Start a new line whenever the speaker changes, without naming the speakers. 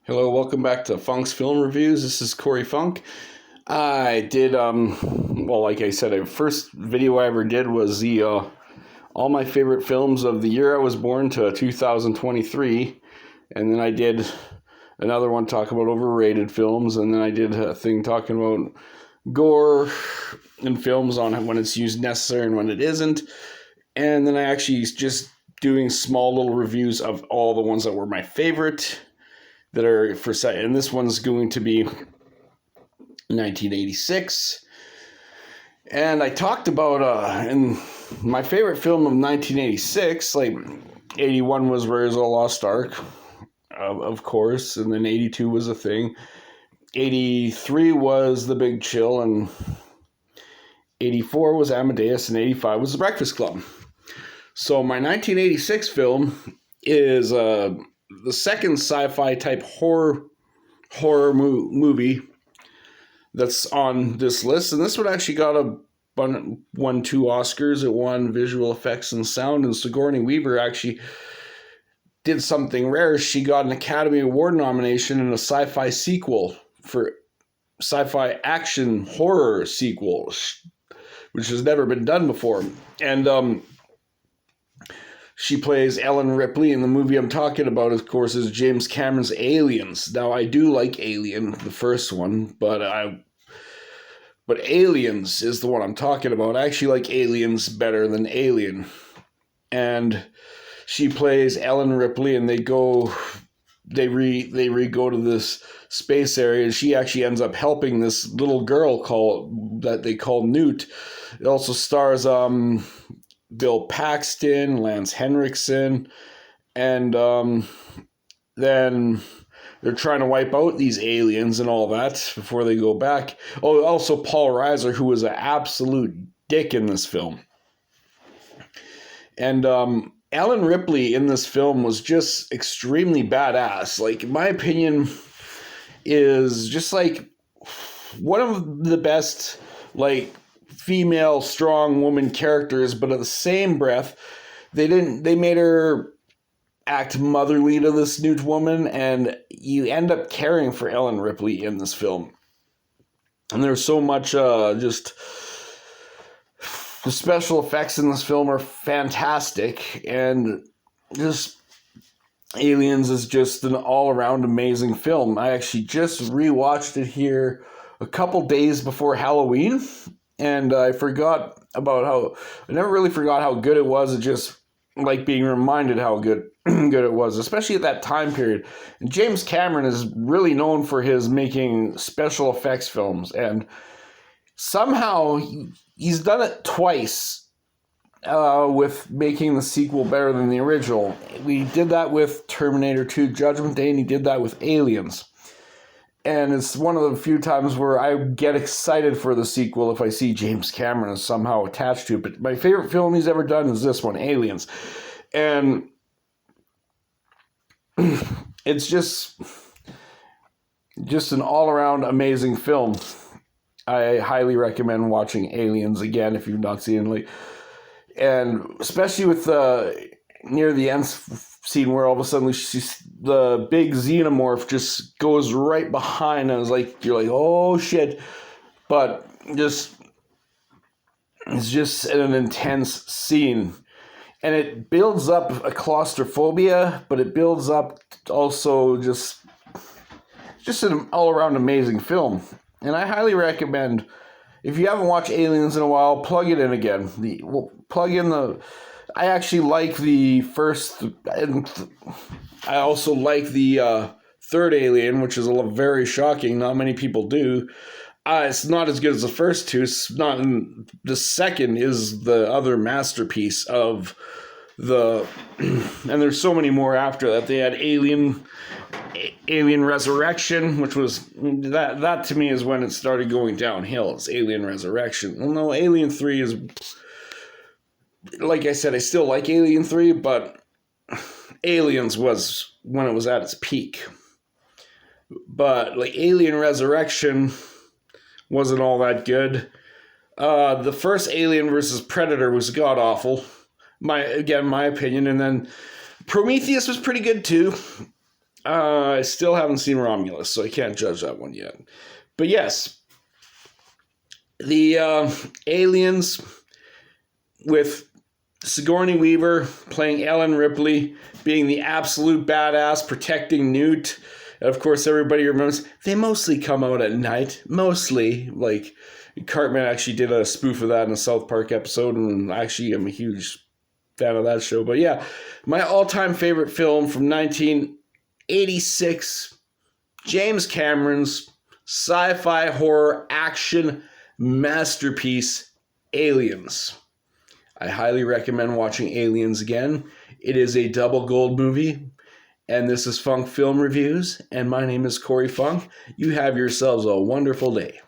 Hello, welcome back to Funk's Film Reviews. This is Corey Funk. I did, like I said, the first video I ever did was the all my favorite films of the year I was born to 2023. And then I did another one talking about overrated films. And then I did a thing talking about gore in films on when it's used necessary and when it isn't. And then I actually just doing small little reviews of all the ones that were my favorite that are for set, and this one's going to be 1986. And I talked about in my favorite film of 1986, like 81 was Raiders of the Lost Ark, of course, and then 82 was a thing. 83 was The Big Chill, and 84 was Amadeus, and 85 was The Breakfast Club. So my 1986 film is the second sci-fi type horror movie that's on this list, and this one actually won 2 Oscars. It won visual effects and sound, and Sigourney Weaver actually did something rare. She got an Academy Award nomination in a sci-fi sequel for sci-fi action horror sequel, which has never been done before. And she plays Ellen Ripley, and the movie I'm talking about, of course, is James Cameron's Aliens. Now, I do like Alien, the first one, but Aliens is the one I'm talking about. I actually like Aliens better than Alien. And she plays Ellen Ripley, and they go to this space area, and she actually ends up helping this little girl that they call Newt. It also stars Bill Paxton, Lance Henriksen, and then they're trying to wipe out these aliens and all that before they go back. Oh, also Paul Reiser, who was an absolute dick in this film. And Ellen Ripley in this film was just extremely badass. Like, in my opinion, is just like one of the best, like, female strong woman characters, but at the same breath they made her act motherly to this Newt woman, and you end up caring for Ellen Ripley in this film. And there's so much just the special effects in this film are fantastic, and just Aliens is just an all-around amazing film. I actually just rewatched it here a couple days before Halloween. And I never really forgot how good it was. It just like being reminded how good it was, especially at that time period. And James Cameron is really known for his making special effects films. And somehow he's done it twice with making the sequel better than the original. We did that with Terminator 2 Judgment Day, and he did that with Aliens. And it's one of the few times where I get excited for the sequel if I see James Cameron is somehow attached to it. But my favorite film he's ever done is this one, Aliens. And it's just an all-around amazing film. I highly recommend watching Aliens again if you've not seen it. And especially with near the end scene where all of a sudden the big xenomorph just goes right behind, and you're like, oh shit. But it's just an intense scene, and it builds up a claustrophobia, but it builds up also just an all-around amazing film. And I highly recommend, if you haven't watched Aliens in a while, plug it in again. I actually like the first, and I also like the third Alien, which is very shocking. Not many people do. It's not as good as the first two. The second is the other masterpiece of and there's so many more after that. They had Alien Resurrection, which was, that to me is when it started going downhill. It's Alien Resurrection. Well, no, Alien 3 is, like I said, I still like Alien 3, but Aliens was when it was at its peak. But like Alien Resurrection wasn't all that good. The first Alien versus Predator was god-awful. My opinion. And then Prometheus was pretty good too. I still haven't seen Romulus, so I can't judge that one yet. But yes, the aliens with Sigourney Weaver playing Ellen Ripley, being the absolute badass, protecting Newt. And of course, everybody remembers they mostly come out at night. Mostly. Like, Cartman actually did a spoof of that in a South Park episode, and actually I'm a huge fan of that show. But yeah, my all-time favorite film from 1986, James Cameron's sci-fi horror action masterpiece, Aliens. I highly recommend watching Aliens again. It is a double gold movie. And this is Funk Film Reviews. And my name is Corey Funk. You have yourselves a wonderful day.